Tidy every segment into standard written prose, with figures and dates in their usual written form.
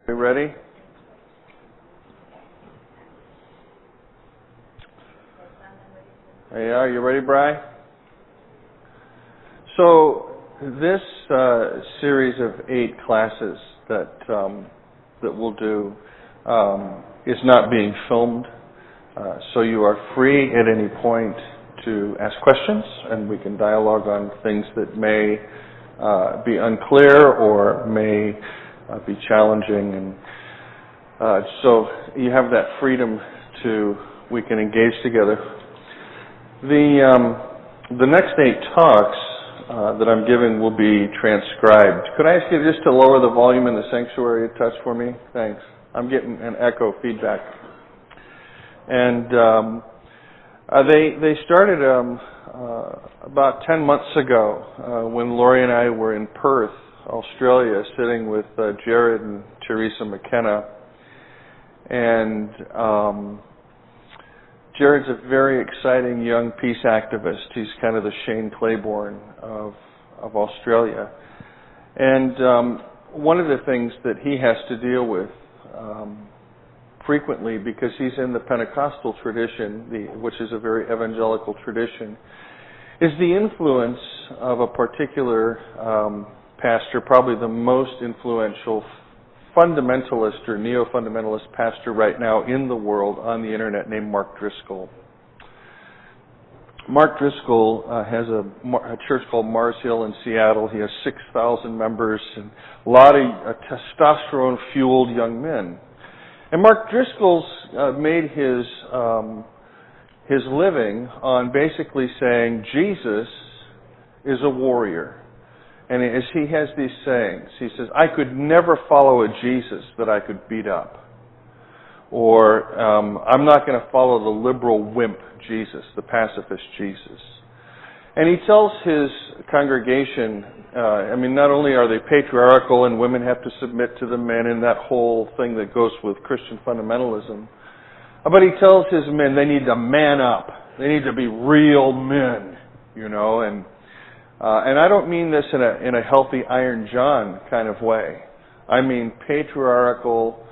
You ready? Hey, are you ready, Bri? So this series of 8 classes that we'll do is not being filmed, so you are free at any point to ask questions, and we can dialogue on things that may be unclear or may be challenging, and so you have that freedom we can engage together. The next 8 talks that I'm giving will be transcribed. Could I ask you just to lower the volume in the sanctuary a touch for me? Thanks. I'm getting an echo feedback. And they started about 10 months ago when Lori and I were in Perth, Australia, sitting with Jared and Teresa McKenna. And Jared's a very exciting young peace activist. He's kind of the Shane Claiborne of Australia. And one of the things that he has to deal with frequently, because he's in the Pentecostal tradition, which is a very evangelical tradition, is the influence of a particular pastor, probably the most influential fundamentalist or neo-fundamentalist pastor right now in the world on the internet, named Mark Driscoll. Mark Driscoll has a church called Mars Hill in Seattle. He has 6,000 members and a lot of testosterone-fueled young men. And Mark Driscoll's made his living on basically saying Jesus is a warrior. And as he has these sayings, he says, I could never follow a Jesus that I could beat up. Or, I'm not going to follow the liberal wimp Jesus, the pacifist Jesus. And he tells his congregation, not only are they patriarchal and women have to submit to the men and that whole thing that goes with Christian fundamentalism, but he tells his men they need to man up. They need to be real men, and I don't mean this in a healthy Iron John kind of way. I mean patriarchal,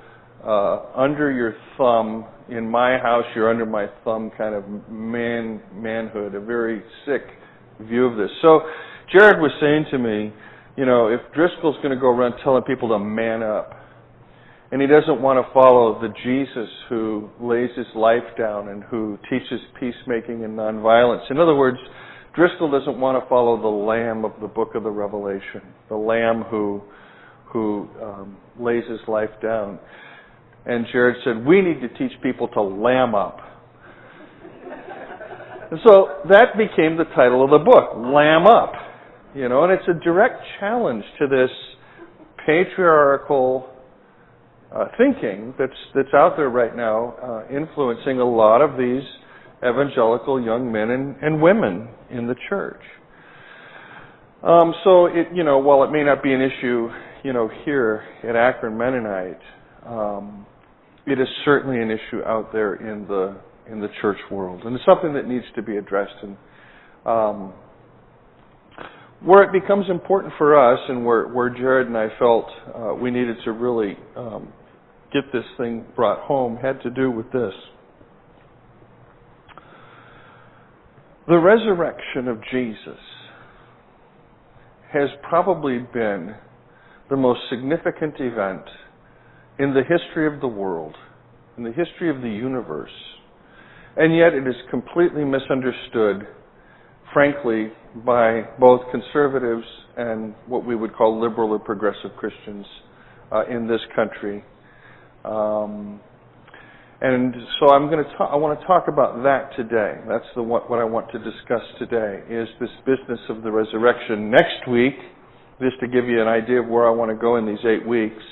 under your thumb, in my house you're under my thumb kind of manhood, a very sick view of this. So Jared was saying to me, if Driscoll's going to go around telling people to man up, and he doesn't want to follow the Jesus who lays his life down and who teaches peacemaking and nonviolence. In other words, Driscoll doesn't want to follow the Lamb of the book of the Revelation, the Lamb who lays his life down. And Jared said, we need to teach people to lamb up. And so that became the title of the book, Lamb Up. And it's a direct challenge to this patriarchal thinking that's out there right now, influencing a lot of these evangelical young men and women in the church. So it, while it may not be an issue, here at Akron Mennonite, it is certainly an issue out there in the church world, and it's something that needs to be addressed. And where it becomes important for us, and where Jared and I felt we needed to really get this thing brought home, had to do with this. The resurrection of Jesus has probably been the most significant event in the history of the world, in the history of the universe. And yet it is completely misunderstood, frankly, by both conservatives and what we would call liberal or progressive Christians in this country. And so I want to talk about that today. That's what I want to discuss today, is this business of the resurrection. Next week, just to give you an idea of where I want to go in these 8 weeks,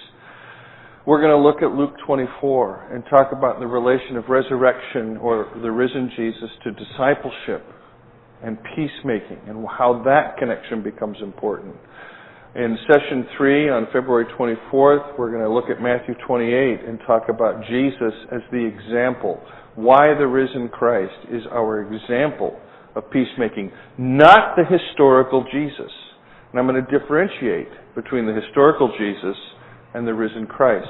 we're going to look at Luke 24 and talk about the relation of resurrection, or the risen Jesus, to discipleship and peacemaking, and how that connection becomes important. In session 3 on February 24th, we're going to look at Matthew 28 and talk about Jesus as the example. Why the risen Christ is our example of peacemaking, not the historical Jesus. And I'm going to differentiate between the historical Jesus and the risen Christ.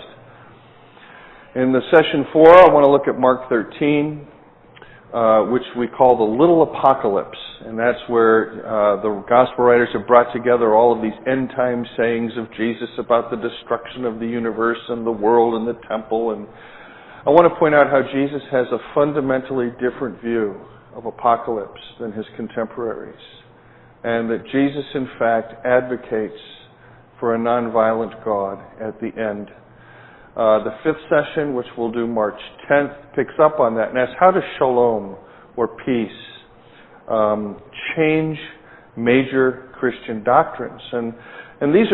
In the session 4, I want to look at Mark 13, which we call the Little Apocalypse. And that's where the gospel writers have brought together all of these end-time sayings of Jesus about the destruction of the universe and the world and the temple. And I want to point out how Jesus has a fundamentally different view of apocalypse than his contemporaries. And that Jesus, in fact, advocates for a nonviolent God at the end. The 5th session, which we'll do March 10th, picks up on that and asks, how does shalom, or peace, change major Christian doctrines? And this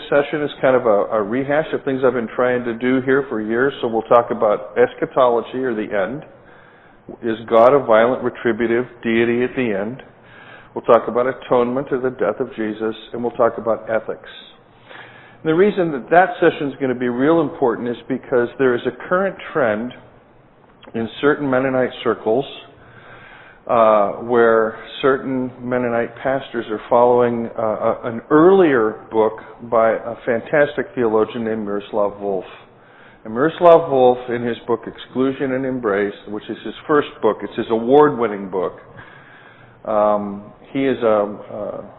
session is kind of a rehash of things I've been trying to do here for years. So we'll talk about eschatology, or the end. Is God a violent, retributive deity at the end? We'll talk about atonement, or the death of Jesus, and we'll talk about ethics. And the reason that session is going to be real important is because there is a current trend in certain Mennonite circles where certain Mennonite pastors are following an earlier book by a fantastic theologian named Miroslav Volf. And Miroslav Volf, in his book Exclusion and Embrace, which is his first book, it's his award-winning book, he is a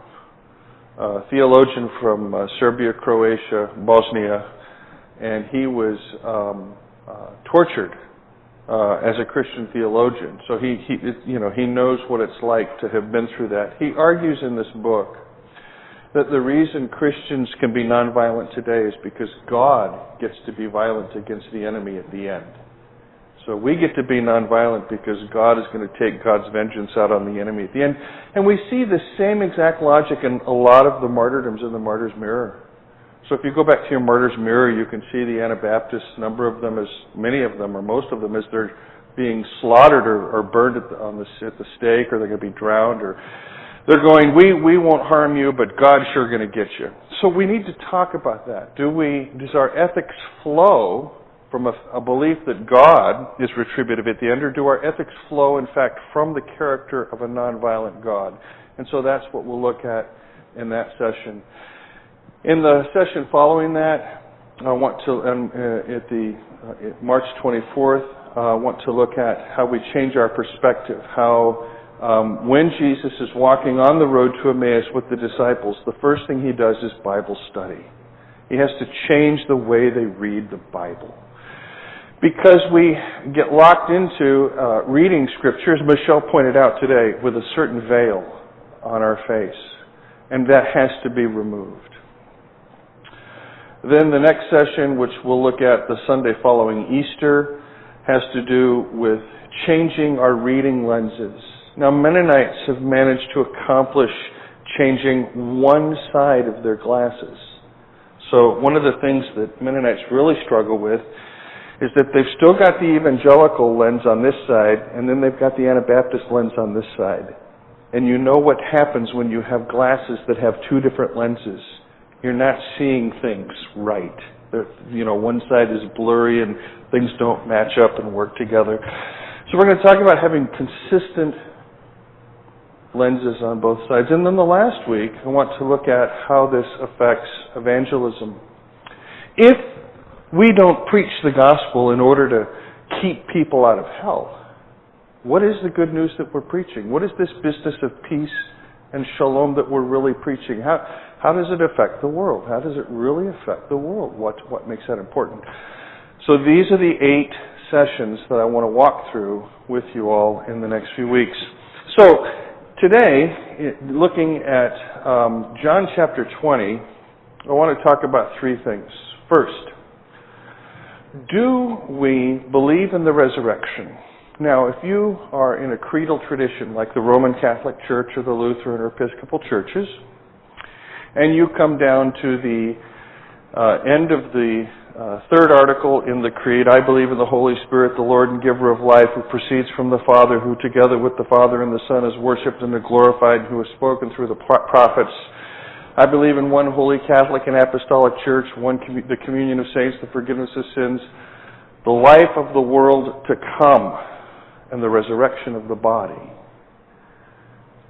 theologian from Serbia, Croatia, Bosnia, and he was tortured as a Christian theologian. So he knows what it's like to have been through that. He argues in this book that the reason Christians can be nonviolent today is because God gets to be violent against the enemy at the end. So we get to be nonviolent because God is going to take God's vengeance out on the enemy at the end. And we see the same exact logic in a lot of the martyrdoms in the Martyr's Mirror. So if you go back to your Martyr's Mirror, you can see the Anabaptists, number of them, as many of them, or most of them, as they're being slaughtered or burned at the stake, or they're going to be drowned, or they're going, we won't harm you, but God's sure going to get you. So we need to talk about that. Does our ethics flow from a belief that God is retributive at the end, or do our ethics flow, in fact, from the character of a nonviolent God? And so that's what we'll look at in that session. In the session following that, I want to, at March 24th, I want to look at how we change our perspective, how when Jesus is walking on the road to Emmaus with the disciples, the first thing he does is Bible study. He has to change the way they read the Bible. Because we get locked into reading Scripture, as Michelle pointed out today, with a certain veil on our face. And that has to be removed. Then the next session, which we'll look at the Sunday following Easter, has to do with changing our reading lenses. Now, Mennonites have managed to accomplish changing one side of their glasses. So one of the things that Mennonites really struggle with is that they've still got the evangelical lens on this side, and then they've got the Anabaptist lens on this side. And you know what happens when you have glasses that have two different lenses. You're not seeing things right. One side is blurry and things don't match up and work together. So we're going to talk about having consistent lenses on both sides. And then the last week, I want to look at how this affects evangelism. If we don't preach the gospel in order to keep people out of hell, what is the good news that we're preaching? What is this business of peace and shalom that we're really preaching? How does it affect the world? How does it really affect the world? What makes that important? So these are the 8 sessions that I want to walk through with you all in the next few weeks. So today, looking at John chapter 20, I want to talk about 3 things. First, do we believe in the resurrection? Now, if you are in a creedal tradition like the Roman Catholic Church or the Lutheran or Episcopal churches, and you come down to the end of the 3rd article in the Creed, I believe in the Holy Spirit, the Lord and giver of life, who proceeds from the Father, who together with the Father and the Son is worshipped and glorified, who has spoken through the prophets. I believe in one holy Catholic and Apostolic Church, the communion of saints, the forgiveness of sins, the life of the world to come, and the resurrection of the body.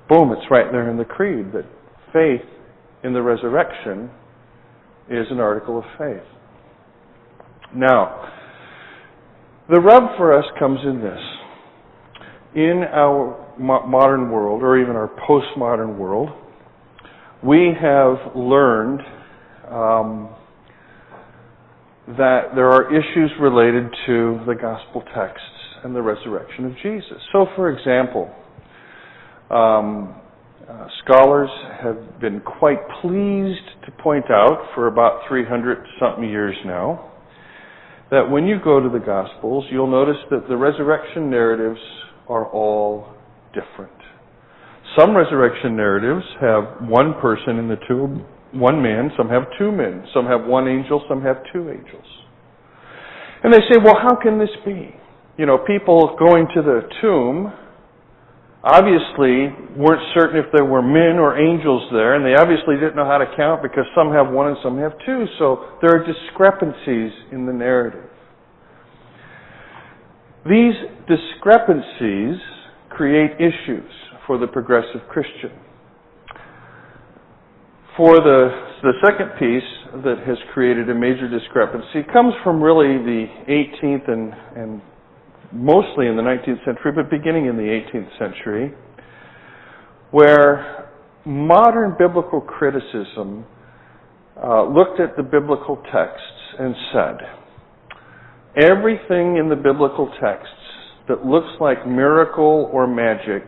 Boom, it's right there in the Creed that faith in the resurrection is an article of faith. Now, The rub for us comes in this. In our modern world, or even our postmodern world, we have learned that there are issues related to the gospel texts and the resurrection of Jesus. So, for example, scholars have been quite pleased to point out for about 300-something years now that when you go to the Gospels, you'll notice that the resurrection narratives are all different. Some resurrection narratives have one person in the tomb, one man, some have two men, some have one angel, some have two angels. And they say, well, how can this be? You know, people going to the tomb obviously weren't certain if there were men or angels there, and they obviously didn't know how to count because some have one and some have two, so there are discrepancies in the narrative. These discrepancies create issues for the progressive Christian. For the second piece that has created a major discrepancy comes from really the 18th and mostly in the 19th century, but beginning in the 18th century, where modern biblical criticism looked at the biblical texts and said, everything in the biblical texts that looks like miracle or magic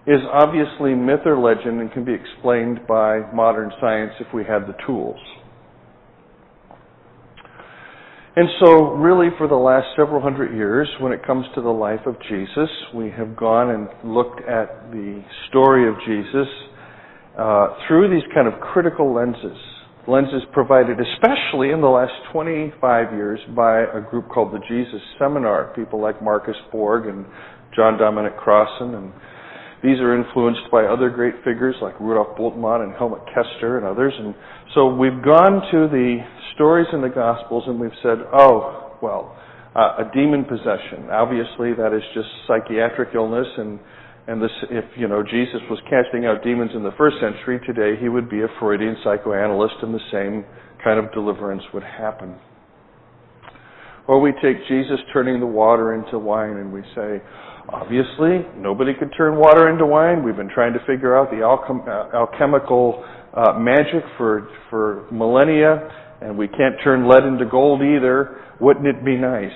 is obviously myth or legend and can be explained by modern science if we had the tools. And so, really, for the last several hundred years, when it comes to the life of Jesus, we have gone and looked at the story of Jesus through these kind of critical lenses. Lenses provided especially in the last 25 years by a group called the Jesus Seminar, people like Marcus Borg and John Dominic Crossan, and these are influenced by other great figures like Rudolf Bultmann and Helmut Kester and others. And so we've gone to the stories in the Gospels and we've said, a demon possession. Obviously that is just psychiatric illness, and this, if Jesus was casting out demons in the first century, today he would be a Freudian psychoanalyst and the same kind of deliverance would happen. Or we take Jesus turning the water into wine and we say, obviously, nobody could turn water into wine. We've been trying to figure out the alchemical magic for millennia, and we can't turn lead into gold either. Wouldn't it be nice?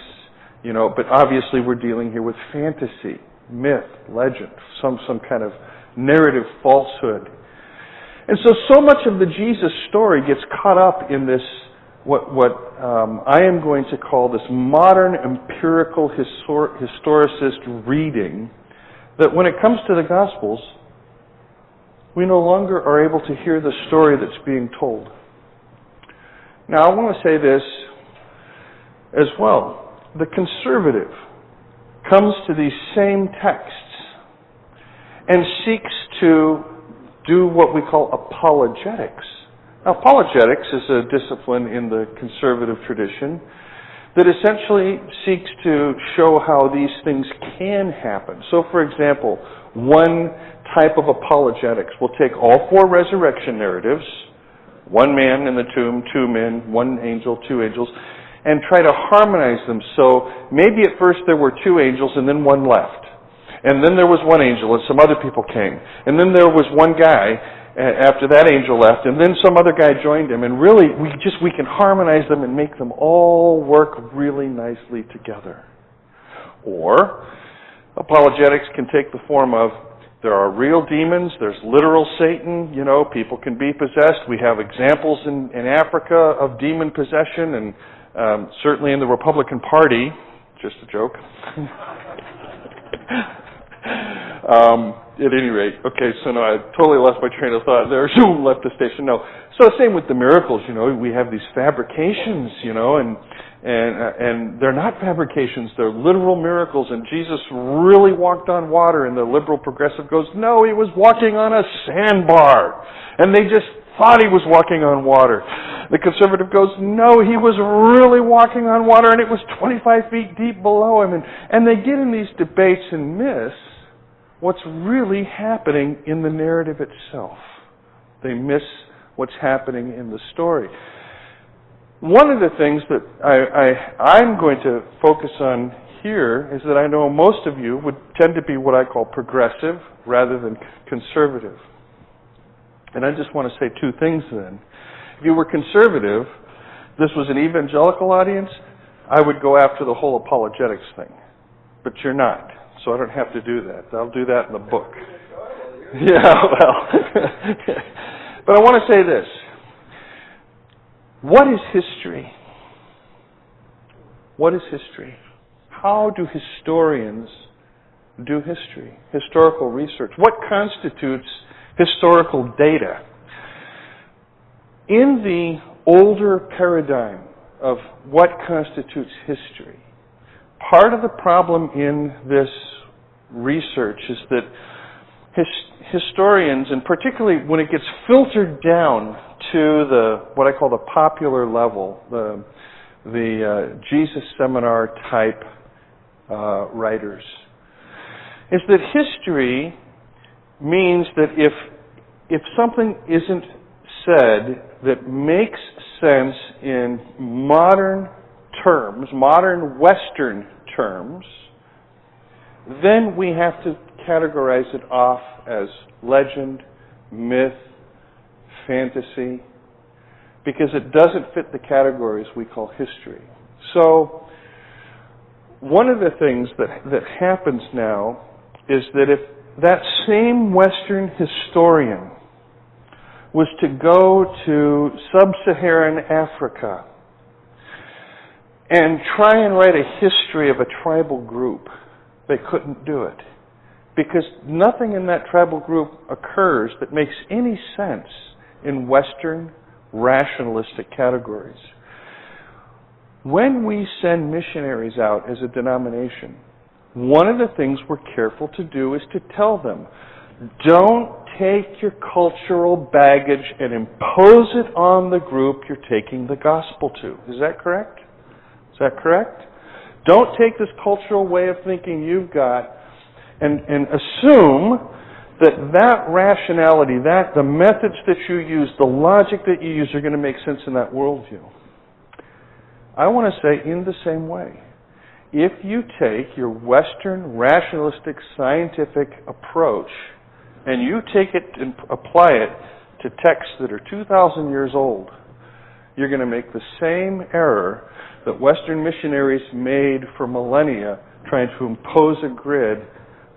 But obviously we're dealing here with fantasy, myth, legend, some kind of narrative falsehood. And so much of the Jesus story gets caught up in this, what I am going to call this modern empirical historicist reading, that when it comes to the Gospels, we no longer are able to hear the story that's being told. Now, I want to say this as well. The conservative comes to these same texts and seeks to do what we call apologetics. Now, apologetics is a discipline in the conservative tradition that essentially seeks to show how these things can happen. So, for example, one type of apologetics will take all four resurrection narratives, one man in the tomb, two men, one angel, two angels, and try to harmonize them. So maybe at first there were two angels and then one left. And then there was one angel and some other people came. And then there was one guy after that angel left, and then some other guy joined him. And really, we can harmonize them and make them all work really nicely together. Or apologetics can take the form of, there are real demons, there's literal Satan, people can be possessed. We have examples in Africa of demon possession, and certainly in the Republican Party, just a joke. At any rate, okay, so no, I totally lost my train of thought there. Zoom, left the station. No, so same with the miracles. We have these fabrications, and they're not fabrications. They're literal miracles. And Jesus really walked on water. And the liberal progressive goes, no, he was walking on a sandbar, and they just thought he was walking on water. The conservative goes, no, he was really walking on water, and it was 25 feet deep below him. And they get in these debates and miss what's really happening in the narrative itself. They miss what's happening in the story. One of the things that I'm going to focus on here is that I know most of you would tend to be what I call progressive rather than conservative. And I just want to say two things then. If you were conservative, this was an evangelical audience, I would go after the whole apologetics thing. But you're not, so I don't have to do that. I'll do that in the book. Yeah, well. But I want to say this. What is history? What is history? How do historians do history? Historical research. What constitutes historical data? In the older paradigm of what constitutes history, part of the problem in this research is that historians, and particularly when it gets filtered down to what I call the popular level, the Jesus Seminar type writers, is that history means that if something isn't said that makes sense in modern terms, modern Western terms, then we have to categorize it off as legend, myth, fantasy, because it doesn't fit the categories we call history. So, one of the things that happens now is that if that same Western historian was to go to sub-Saharan Africa and try and write a history of a tribal group, they couldn't do it. Because nothing in that tribal group occurs that makes any sense in Western rationalistic categories. When we send missionaries out as a denomination, one of the things we're careful to do is to tell them, don't take your cultural baggage and impose it on the group you're taking the gospel to. Is that correct? Is that correct? Don't take this cultural way of thinking you've got and assume that rationality, the methods that you use, the logic that you use are going to make sense in that worldview. I want to say in the same way, if you take your Western rationalistic scientific approach and you take it and apply it to texts that are 2,000 years old, you're going to make the same error that Western missionaries made for millennia trying to impose a grid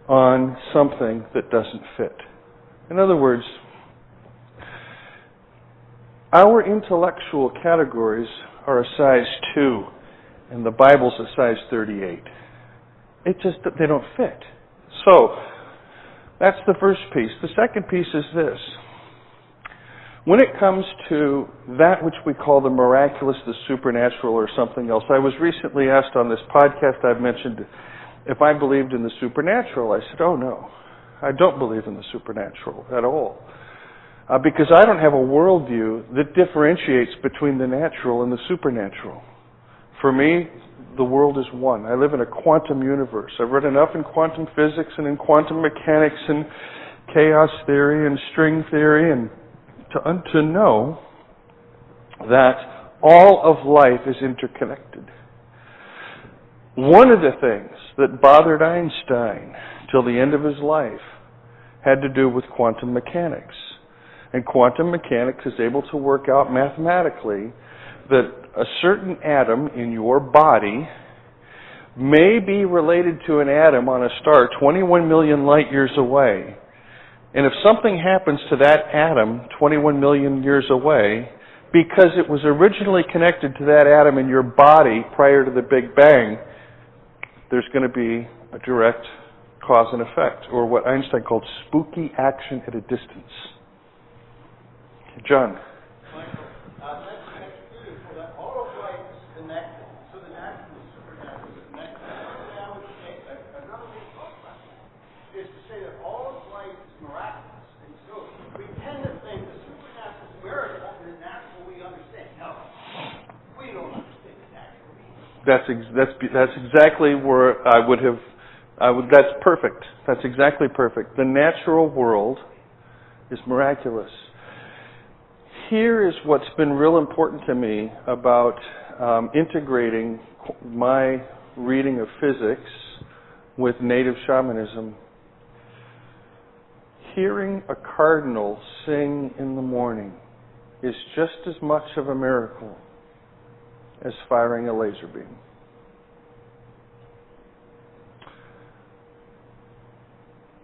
on something that doesn't fit. In other words, our intellectual categories are a size 2 and the Bible's a size 38. They don't fit. So, that's the first piece. The second piece is this. When it comes to that which we call the miraculous, the supernatural, or something else, I was recently asked on this podcast I've mentioned if I believed in the supernatural. I said, oh no, I don't believe in the supernatural at all. Because I don't have a worldview that differentiates between the natural and the supernatural. For me, the world is one. I live in a quantum universe. I've read enough in quantum physics and in quantum mechanics and chaos theory and string theory and to know that all of life is interconnected. One of the things that bothered Einstein till the end of his life had to do with quantum mechanics. And quantum mechanics is able to work out mathematically that a certain atom in your body may be related to an atom on a star 21 million light years away. And if something happens to that atom 21 million years away, because it was originally connected to that atom in your body prior to the Big Bang, there's going to be a direct cause and effect, or what Einstein called spooky action at a distance. John. Michael, that's beautiful. That all of life is connected. So the natural and supernatural is connected. Another way I would say, another way to talk about it is to say that all of life is miraculous. And so we tend to think the supernatural is miracle and the natural we understand. No, we don't understand the natural. That's exactly where I would have. That's perfect. That's exactly perfect. The natural world is miraculous. here is what's been real important to me about integrating my reading of physics with native shamanism. Hearing a cardinal sing in the morning is just as much of a miracle as firing a laser beam.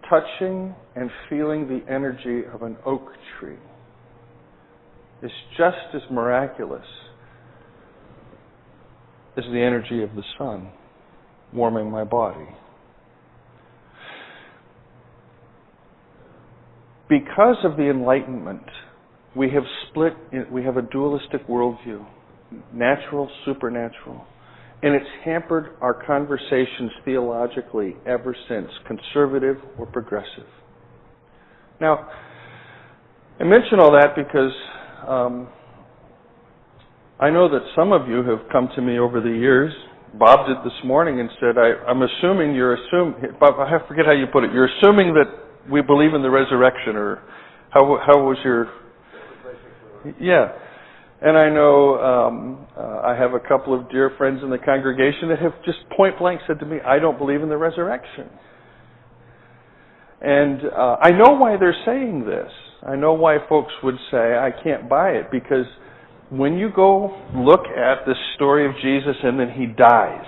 Touching and feeling the energy of an oak tree is just as miraculous as the energy of the sun warming my body. Because of the Enlightenment, we have a dualistic worldview, natural, supernatural, and it's hampered our conversations theologically ever since, conservative or progressive. Now, I mention all that because I know that some of you have come to me over the years. Bob did this morning and said, I'm assuming Bob, I forget how you put it, you're assuming that we believe in the resurrection, or how was your... Yeah. And I know I have a couple of dear friends in the congregation that have just point blank said to me, I don't believe in the resurrection. And I know why they're saying this. I know why folks would say, I can't buy it, because when you go look at the story of Jesus and then he dies,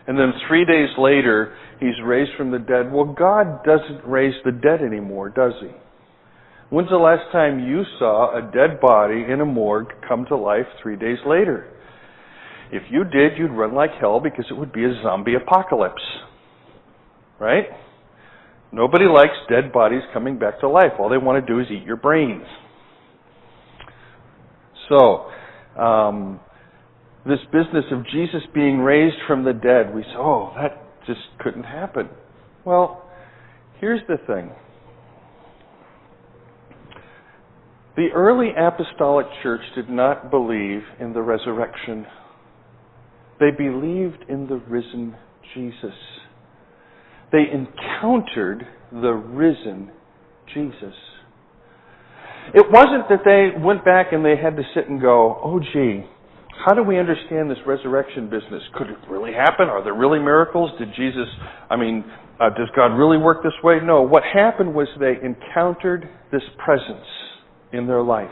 and then 3 days later he's raised from the dead, well, God doesn't raise the dead anymore, does he? When's the last time you saw a dead body in a morgue come to life 3 days later? If you did, you'd run like hell because it would be a zombie apocalypse. Right? Nobody likes dead bodies coming back to life. All they want to do is eat your brains. So, this business of Jesus being raised from the dead, we say, oh, that just couldn't happen. Well, here's the thing. The early apostolic church did not believe in the resurrection. They believed in the risen Jesus. They encountered the risen Jesus. It wasn't that they went back and they had to sit and go, oh gee, how do we understand this resurrection business? Could it really happen? Are there really miracles? Does God really work this way? No, what happened was they encountered this presence in their life.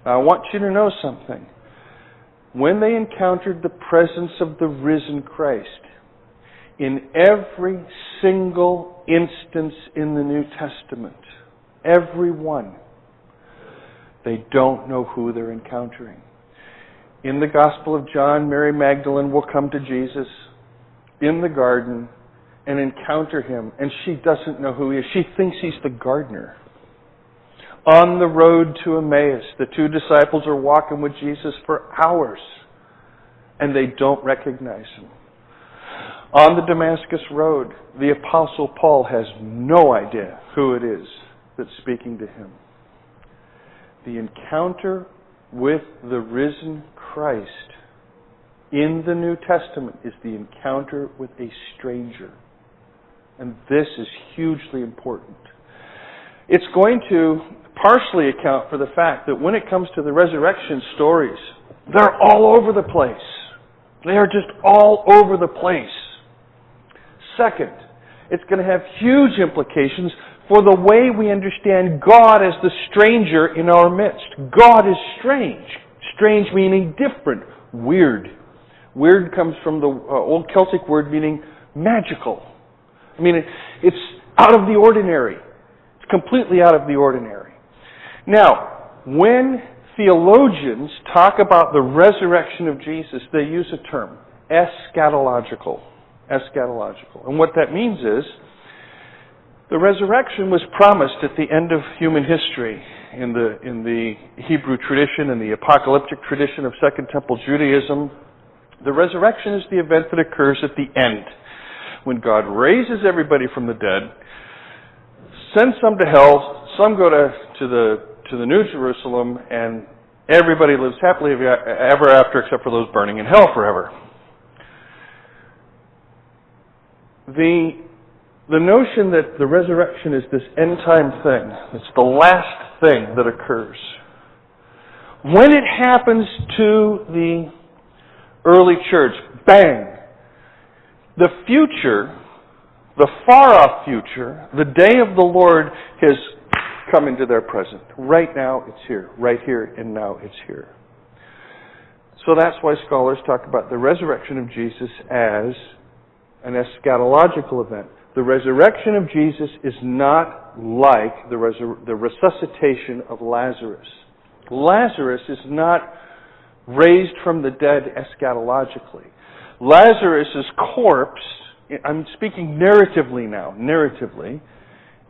Now I want you to know something. When they encountered the presence of the risen Christ, in every single instance in the New Testament, every one, they don't know who they're encountering. In the Gospel of John, Mary Magdalene will come to Jesus in the garden and encounter him, and she doesn't know who he is. She thinks he's the gardener. On the road to Emmaus, the two disciples are walking with Jesus for hours, and they don't recognize him. On the Damascus Road, the Apostle Paul has no idea who it is that's speaking to him. The encounter with the risen Christ in the New Testament is the encounter with a stranger. And this is hugely important. It's going to partially account for the fact that when it comes to the resurrection stories, they're all over the place. They are just all over the place. Second, it's going to have huge implications for the way we understand God as the stranger in our midst. God is strange. Strange meaning different, weird. Weird comes from the old Celtic word meaning magical. I mean, it's out of the ordinary. It's completely out of the ordinary. Now, when theologians talk about the resurrection of Jesus, they use a term, eschatological. Eschatological. And what that means is, the resurrection was promised at the end of human history in the Hebrew tradition and the apocalyptic tradition of Second Temple Judaism. The resurrection is the event that occurs at the end, when God raises everybody from the dead, sends some to hell, some go to the New Jerusalem, and everybody lives happily ever after, except for those burning in hell forever. The notion that the resurrection is this end-time thing, it's the last thing that occurs, When it happens to the early church, bang! The future, the far-off future, the day of the Lord has come into their present. Right now, it's here. Right here and now, it's here. So that's why scholars talk about the resurrection of Jesus as an eschatological event. The resurrection of Jesus is not like the resuscitation of Lazarus. Lazarus is not raised from the dead eschatologically. Lazarus' corpse, I'm speaking narratively now,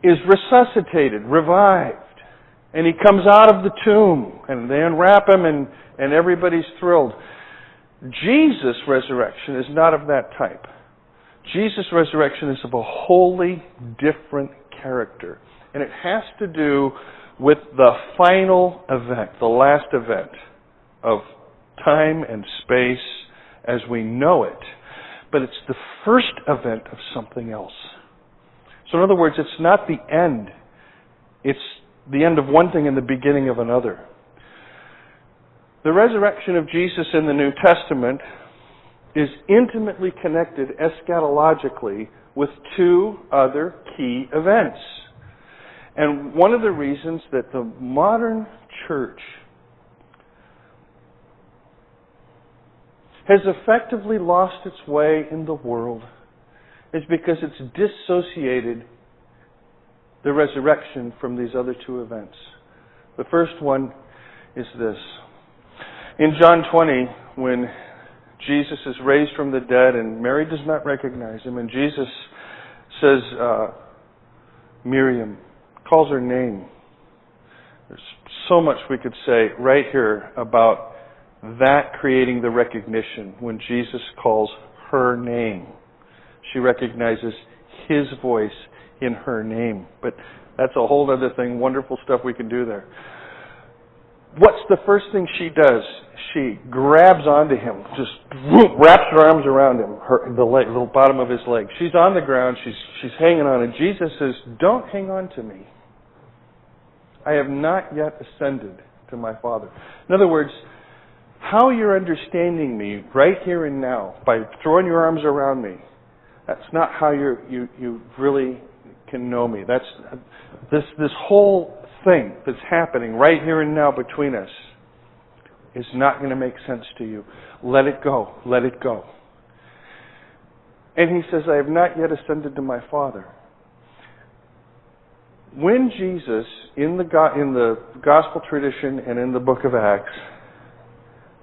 is resuscitated, revived. And he comes out of the tomb, and they unwrap him, and everybody's thrilled. Jesus' resurrection is not of that type. Jesus' resurrection is of a wholly different character. And it has to do with the final event, the last event of time and space as we know it. But it's the first event of something else. So in other words, it's not the end. It's the end of one thing and the beginning of another. The resurrection of Jesus in the New Testament is intimately connected eschatologically with two other key events. And one of the reasons that the modern church has effectively lost its way in the world is because it's dissociated the resurrection from these other two events. The first one is this. In John 20, when Jesus is raised from the dead and Mary does not recognize him, and Jesus says, Miriam, calls her name. There's so much we could say right here about that creating the recognition when Jesus calls her name. She recognizes his voice in her name. But that's a whole other thing, wonderful stuff we can do there. What's the first thing she does? She grabs onto him, just wraps her arms around him, the bottom of his leg. She's on the ground, she's hanging on, and Jesus says, "Don't hang on to me. I have not yet ascended to my Father." In other words, how you're understanding me right here and now, by throwing your arms around me, that's not how you really can know me. That's this whole thing that's happening right here and now between us is not going to make sense to you. Let it go. Let it go. And he says, "I have not yet ascended to my Father." When Jesus, in the gospel tradition and in the book of Acts,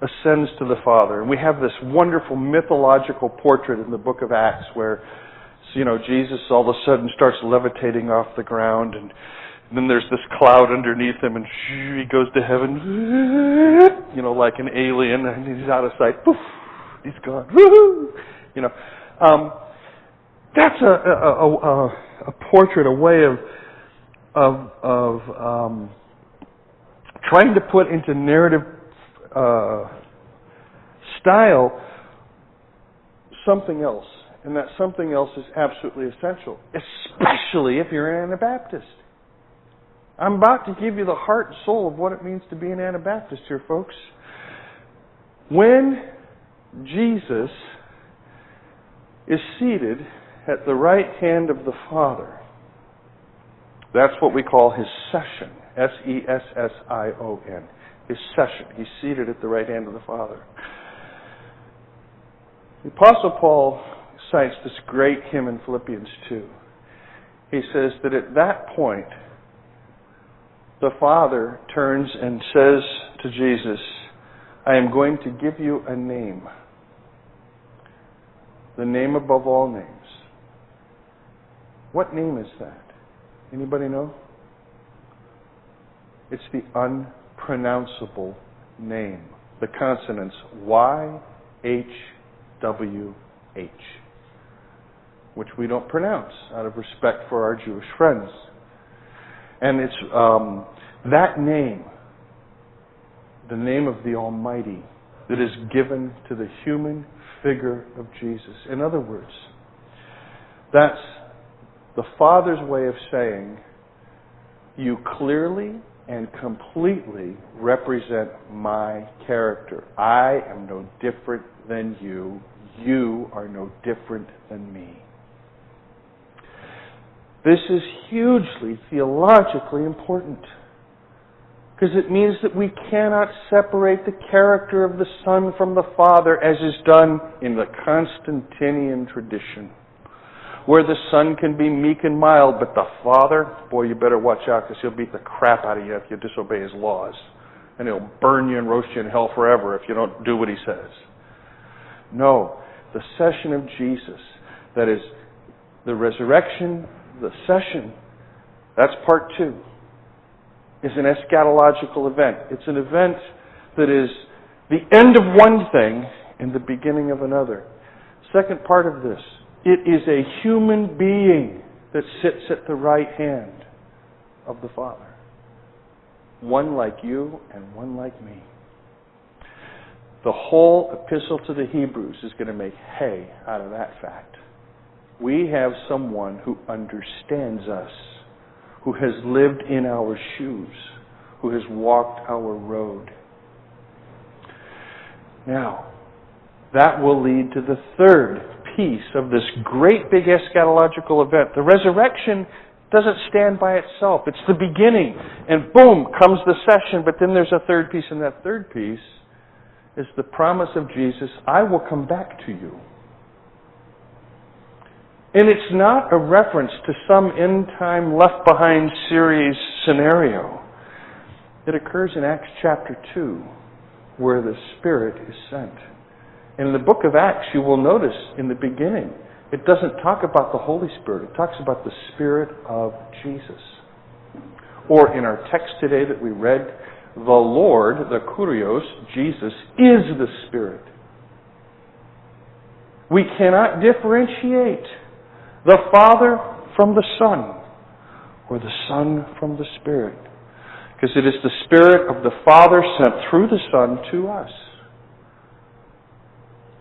ascends to the Father, and we have this wonderful mythological portrait in the book of Acts where, Jesus all of a sudden starts levitating off the ground, and then there's this cloud underneath him, and he goes to heaven, like an alien, and he's out of sight. Poof, he's gone. Woo-hoo! That's a portrait, a way of trying to put into narrative style something else. And that something else is absolutely essential, especially if you're an Anabaptist. I'm about to give you the heart and soul of what it means to be an Anabaptist here, folks. When Jesus is seated at the right hand of the Father, that's what we call his session. S-E-S-S-I-O-N. His session. He's seated at the right hand of the Father. The Apostle Paul cites this great hymn in Philippians 2. He says that at that point, the Father turns and says to Jesus, "I am going to give you a name. The name above all names." What name is that? Anybody know? It's the unpronounceable name. The consonants Y-H-W-H, which we don't pronounce out of respect for our Jewish friends. And it's that name, the name of the Almighty, that is given to the human figure of Jesus. In other words, that's the Father's way of saying, you clearly and completely represent my character. I am no different than you. You are no different than me. This is hugely theologically important, because it means that we cannot separate the character of the Son from the Father as is done in the Constantinian tradition, where the Son can be meek and mild, but the Father, boy, you better watch out, because he'll beat the crap out of you if you disobey his laws. And he'll burn you and roast you in hell forever if you don't do what he says. No, the session of Jesus, that is the resurrection, the session, that's part 2, is an eschatological event. It's an event that is the end of one thing and the beginning of another. Second part of this, it is a human being that sits at the right hand of the Father. One like you and one like me. The whole epistle to the Hebrews is going to make hay out of that fact. We have someone who understands us, who has lived in our shoes, who has walked our road. Now, that will lead to the third piece of this great big eschatological event. The resurrection doesn't stand by itself. It's the beginning. And boom, comes the session. But then there's a third piece, and that third piece is the promise of Jesus, I will come back to you. And it's not a reference to some end-time left-behind series scenario. It occurs in Acts chapter 2, where the Spirit is sent. In the book of Acts, you will notice in the beginning, it doesn't talk about the Holy Spirit. It talks about the Spirit of Jesus. Or in our text today that we read, the Lord, the Kurios, Jesus, is the Spirit. We cannot differentiate the Father from the Son, or the Son from the Spirit, because it is the Spirit of the Father sent through the Son to us.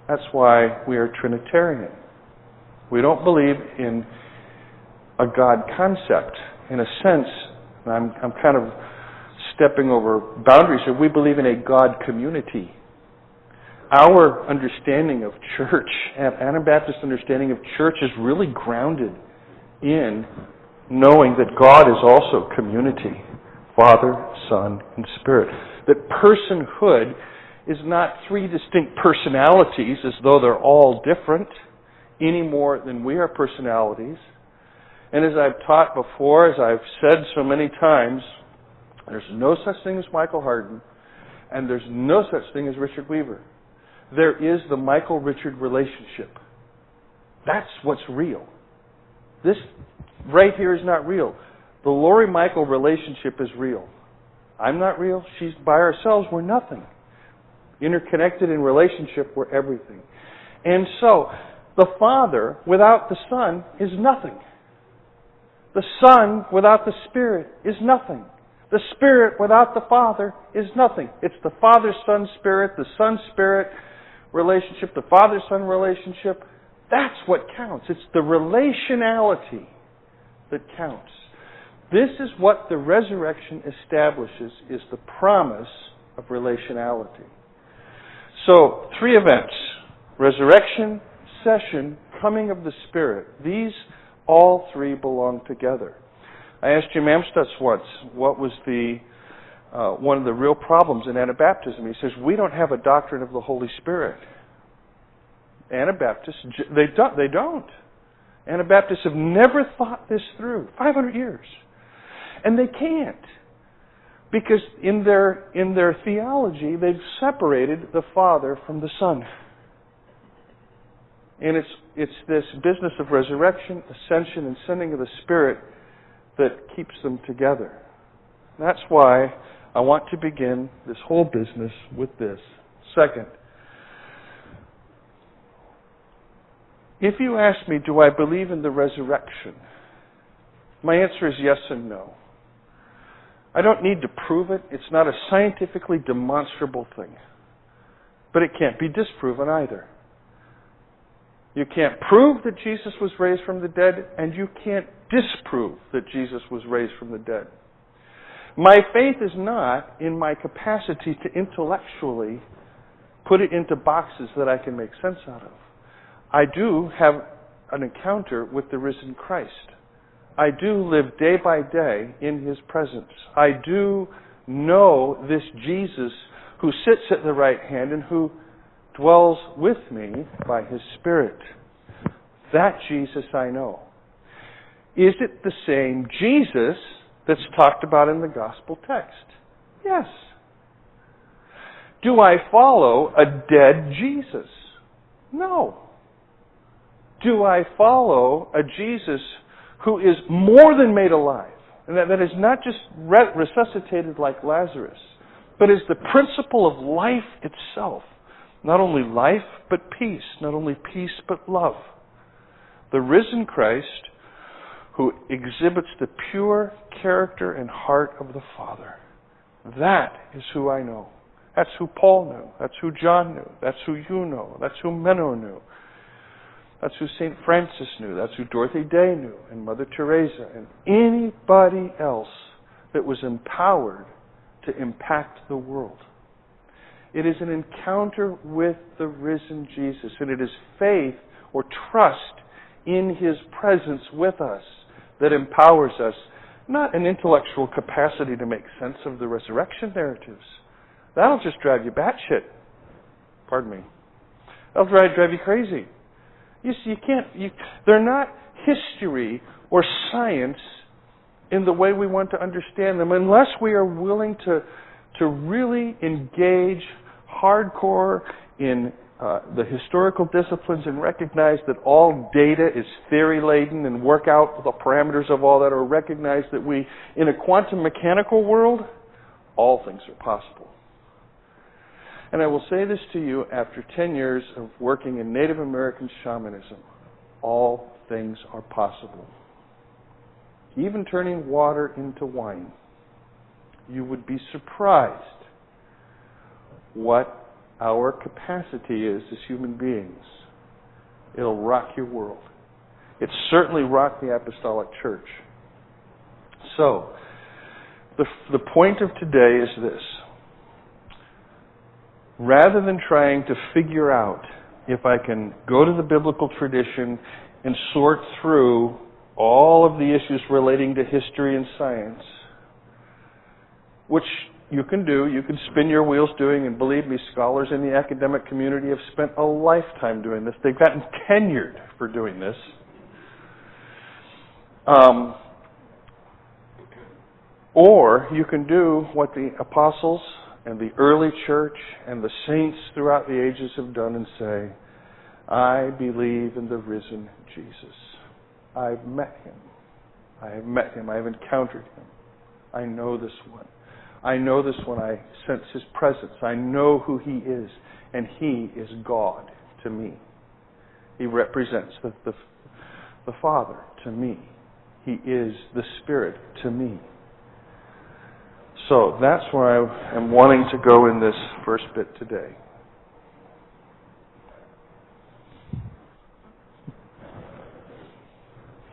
That's why we are Trinitarian. We don't believe in a God concept. In a sense, and I'm kind of stepping over boundaries here, we believe in a God community. Our understanding of church, Anabaptist understanding of church, is really grounded in knowing that God is also community. Father, Son, and Spirit. That personhood is not three distinct personalities as though they're all different any more than we are personalities. And as I've taught before, as I've said so many times, there's no such thing as Michael Hardin, and there's no such thing as Richard Weaver. There is the Michael-Richard relationship. That's what's real. This right here is not real. The Lori-Michael relationship is real. I'm not real. She's by ourselves. We're nothing. Interconnected in relationship, we're everything. And so, the Father without the Son is nothing. The Son without the Spirit is nothing. The Spirit without the Father is nothing. It's the Father, Son, Spirit, the Son, Spirit relationship, the Father-Son relationship. That's what counts. It's the relationality that counts. This is what the resurrection establishes, is the promise of relationality. So, 3 events. Resurrection, session, coming of the Spirit. These all 3 belong together. I asked Jim Amstutz once, what was one of the real problems in Anabaptism? He says, we don't have a doctrine of the Holy Spirit. Anabaptists, they don't. Anabaptists have never thought this through. 500 years. And they can't. Because in their theology, they've separated the Father from the Son. And it's this business of resurrection, ascension, and sending of the Spirit that keeps them together. That's why I want to begin this whole business with this. Second, if you ask me, do I believe in the resurrection? My answer is yes and no. I don't need to prove it. It's not a scientifically demonstrable thing. But it can't be disproven either. You can't prove that Jesus was raised from the dead, and you can't disprove that Jesus was raised from the dead. My faith is not in my capacity to intellectually put it into boxes that I can make sense out of. I do have an encounter with the risen Christ. I do live day by day in His presence. I do know this Jesus who sits at the right hand and who dwells with me by His Spirit. That Jesus I know. Is it the same Jesus that's talked about in the gospel text? Yes. Do I follow a dead Jesus? No. Do I follow a Jesus who is more than made alive? And that is not just resuscitated like Lazarus, but is the principle of life itself. Not only life, but peace. Not only peace, but love. The risen Christ who exhibits the pure character and heart of the Father. That is who I know. That's who Paul knew. That's who John knew. That's who you know. That's who Menno knew. That's who St. Francis knew. That's who Dorothy Day knew, and Mother Teresa, and anybody else that was empowered to impact the world. It is an encounter with the risen Jesus, and it is faith or trust in His presence with us that empowers us, not an intellectual capacity to make sense of the resurrection narratives. That'll just drive you batshit. Pardon me. That'll drive you crazy. You see, they're not history or science in the way we want to understand them unless we are willing to really engage hardcore in the historical disciplines and recognize that all data is theory-laden and work out the parameters of all that, or recognize that in a quantum mechanical world, all things are possible. And I will say this to you after 10 years of working in Native American shamanism. All things are possible. Even turning water into wine. You would be surprised what our capacity is as human beings. It'll rock your world. It certainly rocked the Apostolic Church. So, the point of today is this. Rather than trying to figure out if I can go to the biblical tradition and sort through all of the issues relating to history and science, which you can do, you can spin your wheels doing, and believe me, scholars in the academic community have spent a lifetime doing this. They've gotten tenured for doing this. Or you can do what the apostles and the early church and the saints throughout the ages have done and say, I believe in the risen Jesus. I've met Him. I have met Him. I have encountered Him. I know this one. I know this one. I sense His presence. I know who He is. And He is God to me. He represents the Father to me. He is the Spirit to me. So that's where I am wanting to go in this first bit today.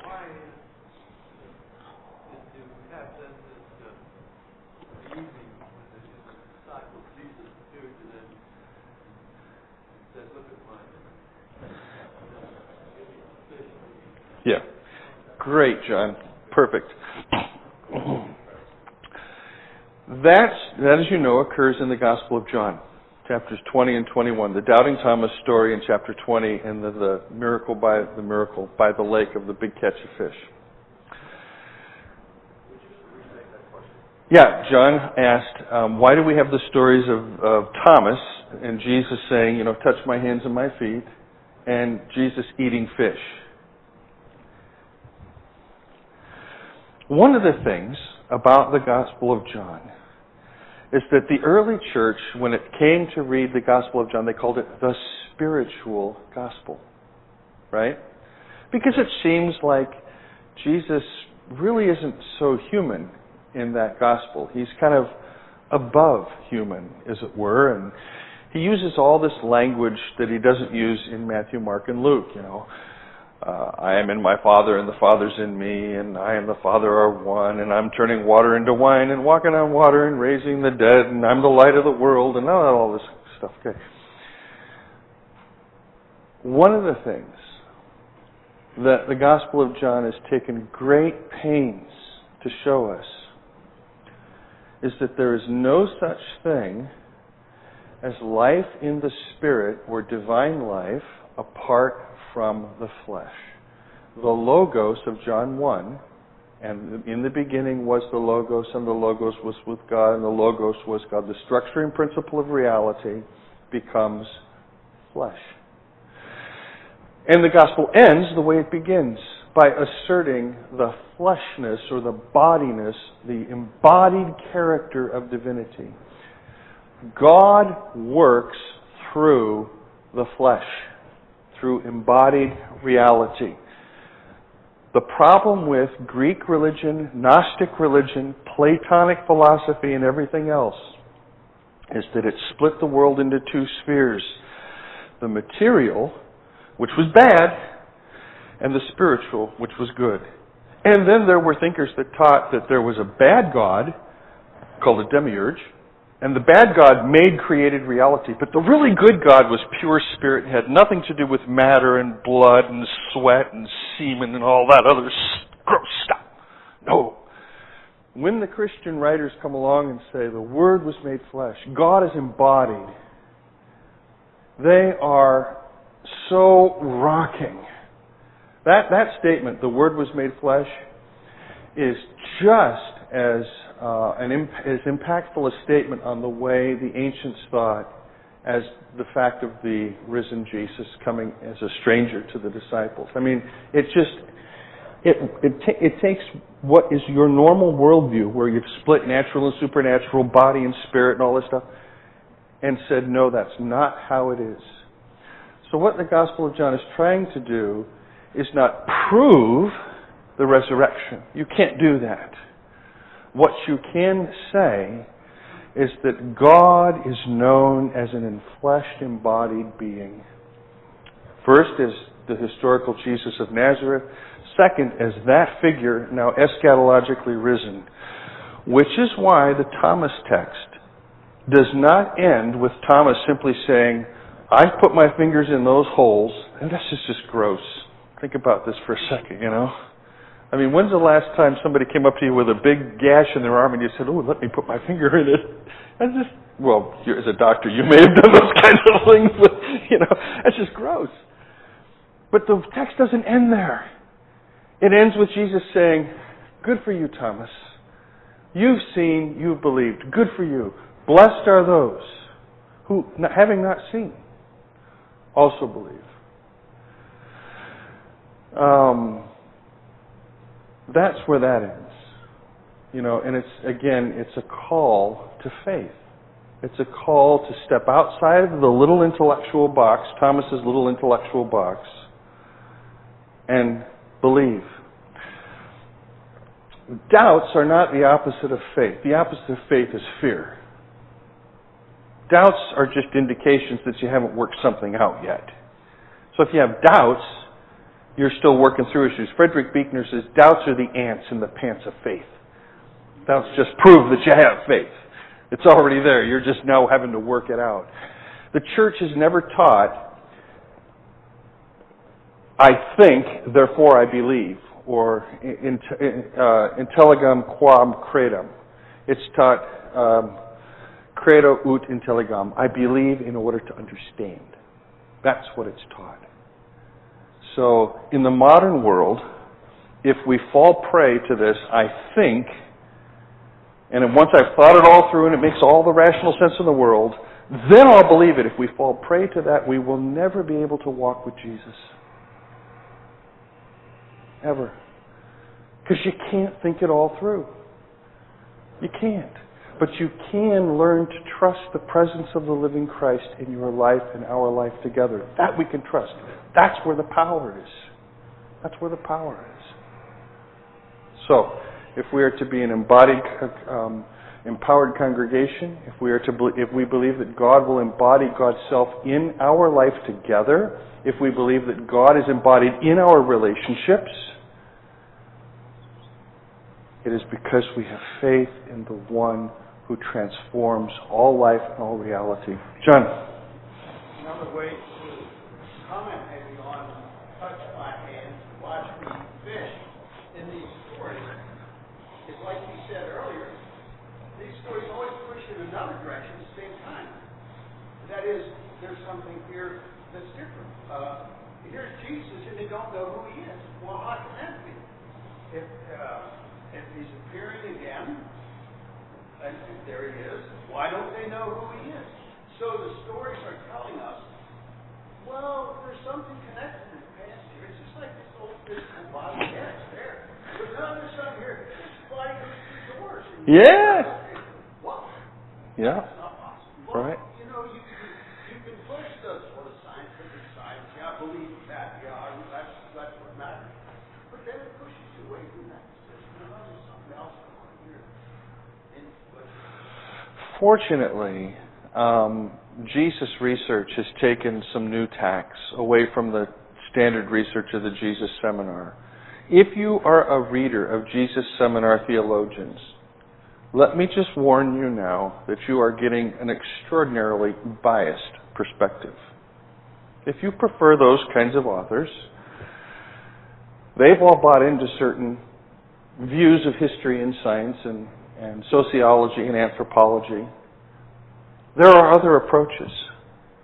Why is to have done this evening with the disciples, Jesus appeared to them and said, look at mine. Yeah. Great, John. Perfect. That, as you know, occurs in the Gospel of John, chapters 20 and 21. The Doubting Thomas story in chapter 20, and the miracle by the lake of the big catch of fish. Yeah, John asked, why do we have the stories of Thomas and Jesus saying, touch my hands and my feet, and Jesus eating fish? One of the things about the Gospel of John is that the early church, when it came to read the Gospel of John, they called it the spiritual gospel, right? Because it seems like Jesus really isn't so human in that gospel. He's kind of above human, as it were, and he uses all this language that he doesn't use in Matthew, Mark, and Luke, I am in my Father and the Father's in me, and I and the Father are one, and I'm turning water into wine and walking on water and raising the dead, and I'm the light of the world, and all this stuff. Okay. One of the things that the Gospel of John has taken great pains to show us is that there is no such thing as life in the Spirit or divine life apart from the flesh. The Logos of John 1, and in the beginning was the Logos, and the Logos was with God, and the Logos was God. The structuring principle of reality becomes flesh. And the Gospel ends the way it begins, by asserting the fleshness or the bodiness, the embodied character of divinity. God works through the flesh, through embodied reality. The problem with Greek religion, Gnostic religion, Platonic philosophy, and everything else is that it split the world into two spheres. The material, which was bad, and the spiritual, which was good. And then there were thinkers that taught that there was a bad God, called a demiurge, and the bad God created reality. But the really good God was pure spirit and had nothing to do with matter and blood and sweat and semen and all that other gross stuff. No. When the Christian writers come along and say the Word was made flesh, God is embodied, they are so rocking. That statement, the Word was made flesh, is just as impactful a statement on the way the ancients thought as the fact of the risen Jesus coming as a stranger to the disciples. I mean, it takes what is your normal worldview, where you've split natural and supernatural, body and spirit and all this stuff, and said, no, that's not how it is. So what the Gospel of John is trying to do is not prove the resurrection. You can't do that. What you can say is that God is known as an enfleshed, embodied being. First, as the historical Jesus of Nazareth. Second, as that figure now eschatologically risen. Which is why the Thomas text does not end with Thomas simply saying, I put my fingers in those holes, and this is just gross. Think about this for a second, you know. I mean, when's the last time somebody came up to you with a big gash in their arm and you said, oh, let me put my finger in it? That's just, well, as a doctor, you may have done those kinds of things, but, you know, that's just gross. But the text doesn't end there. It ends with Jesus saying, good for you, Thomas. You've seen, you've believed. Good for you. Blessed are those who, having not seen, also believe. That's where that ends. You know, and it's a call to faith. It's a call to step outside of the little intellectual box, Thomas's little intellectual box, and believe. Doubts are not the opposite of faith. The opposite of faith is fear. Doubts are just indications that you haven't worked something out yet. So if you have doubts, you're still working through issues. Frederick Buechner says, doubts are the ants in the pants of faith. Doubts just prove that you have faith. It's already there. You're just now having to work it out. The church has never taught, I think, therefore I believe, or intelligam quam credam. It's taught credo ut intelligam. I believe in order to understand. That's what it's taught. So, in the modern world, if we fall prey to this, I think, and once I've thought it all through and it makes all the rational sense in the world, then I'll believe it. If we fall prey to that, we will never be able to walk with Jesus. Ever. Because you can't think it all through. You can't. But you can learn to trust the presence of the living Christ in your life and our life together. That we can trust. That's where the power is. That's where the power is. So, if we are to be an embodied empowered congregation, if we believe that God will embody God's self in our life together, if we believe that God is embodied in our relationships, it is because we have faith in the one who transforms all life and all reality. John. Another way to comment maybe on touch my hands, watch me fish in these stories is like you said earlier, these stories always push in another direction at the same time. That is, there's something here that's different. Here's Jesus and they don't know who he is. Well, how can that be? If he's appearing again, and there he is, why don't they know who he is? So the stories are telling us, well, there's something connected in the past here. It's just like this old physical body. Yeah, it's there. But now there's something here. This body goes through doors. Yeah. What? Yeah. That's not possible. Well, Right. you know, you can push the sort of scientific side. Yeah, I believe that. Yeah, that's what matters. But then it pushes you away from that. There's something else going on here. Fortunately, Jesus research has taken some new tacks away from the standard research of the Jesus Seminar. If you are a reader of Jesus Seminar theologians, let me just warn you now that you are getting an extraordinarily biased perspective. If you prefer those kinds of authors, they've all bought into certain views of history and science and sociology and anthropology. There are other approaches.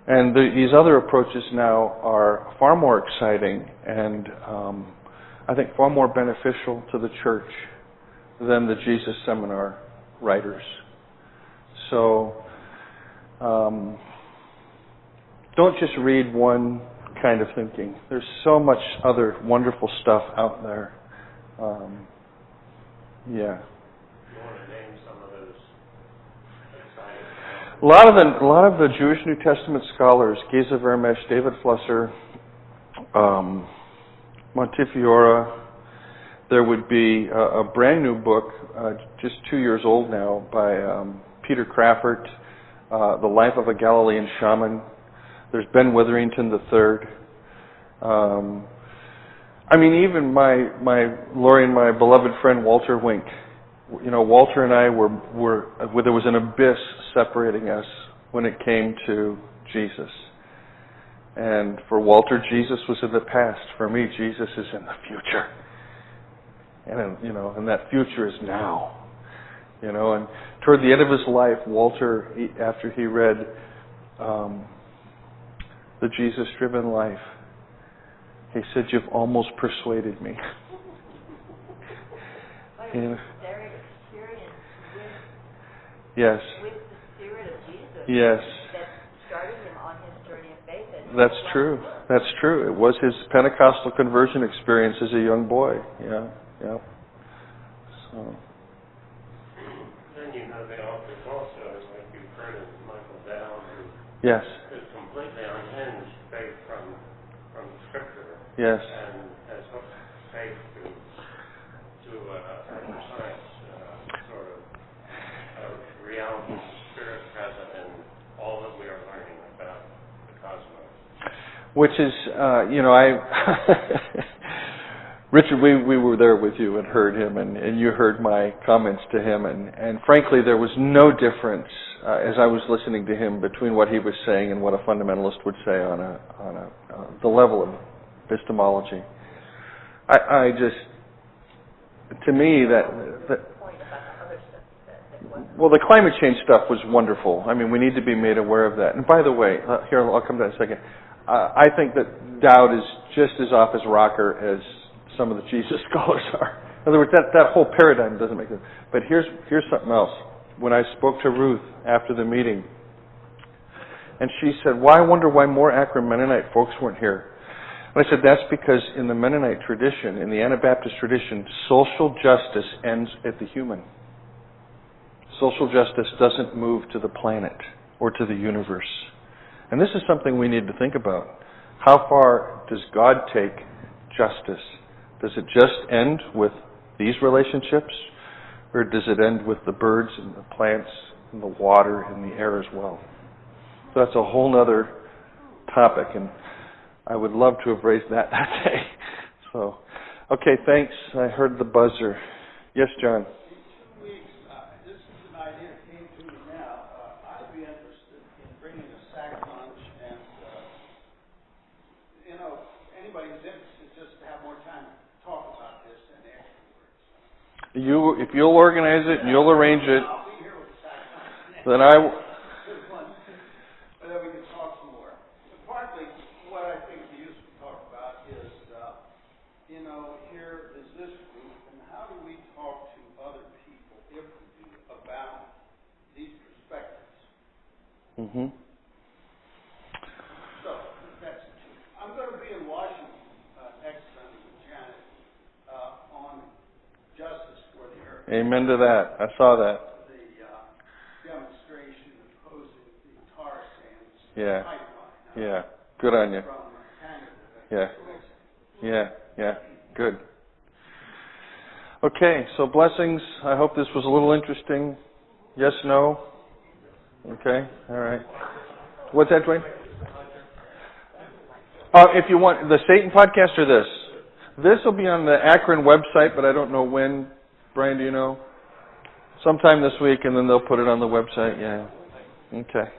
And these other approaches now are far more exciting and I think far more beneficial to the church than the Jesus Seminar writers. So don't just read one kind of thinking. There's so much other wonderful stuff out there. Yeah. You want to name some of those exciting? A lot of the Jewish New Testament scholars, Geza Vermesh, David Flusser, Montefiore. There would be a brand new book, just 2 years old now, by Peter Crafford, The Life of a Galilean Shaman. There's Ben Witherington III. I mean, even Lori and my beloved friend Walter Wink. You know, Walter and I there was an abyss separating us when it came to Jesus. And for Walter, Jesus was in the past. For me, Jesus is in the future. And that future is now. You know, and toward the end of his life, Walter, after he read The Jesus-Driven Life, he said, "You've almost persuaded me." Their experience Yes. with the Spirit of Jesus. Yes. That started him on his journey of faith. That's true. That's true. It was his Pentecostal conversion experience as a young boy. Yeah. Yeah. So. Then you have the authors also, like you've heard of Michael Dowd, who Yes. is completely unhinged faith from Scripture. Yes. And has hooked faith to exercise sort of reality, spirit present in all that we are learning about the cosmos. Which is, Richard, we were there with you and heard him, and you heard my comments to him, and frankly, there was no difference as I was listening to him between what he was saying and what a fundamentalist would say on the level of epistemology. I just, to me, well, the climate change stuff was wonderful. I mean, we need to be made aware of that. And by the way, here, I'll come to that in a second. I think that Dowd is just as off his rocker as some of the Jesus scholars are. In other words, that whole paradigm doesn't make sense. But here's something else. When I spoke to Ruth after the meeting, and she said, "Well, I wonder why more Akron Mennonite folks weren't here." And I said, that's because in the Mennonite tradition, in the Anabaptist tradition, social justice ends at the human. Social justice doesn't move to the planet or to the universe. And this is something we need to think about. How far does God take justice? Does it just end with these relationships? Or does it end with the birds and the plants and the water and the air as well? So that's a whole other topic, and I would love to have raised that day. So, okay, thanks. I heard the buzzer. Yes, John? This is an idea that came to me now. I'd be interested in bringing a sack lunch and, anybody who's interested just to have more time to talk about this and afterwards. If you'll organize it and you'll arrange it, I'll be here with the sack lunch. then I... But then we can talk some more. But partly, what I think we used to talk about is, here is this group, and how do we talk to other people, if we do, about these perspectives? Mm-hmm. So, that's the two. I'm going to be in Washington next Sunday with Janet on justice for the earth. Amen to that. I saw that. The demonstration opposing the tar sands Yeah. pipeline. Yeah. Good on you. From Canada. Yeah. Yeah. Yeah. Good. Okay, so blessings. I hope this was a little interesting. Yes, no? Okay, all right. What's that, Dwayne? If you want, the Satan podcast or this? This will be on the Akron website, but I don't know when. Brian, do you know? Sometime this week, and then they'll put it on the website, yeah. Okay.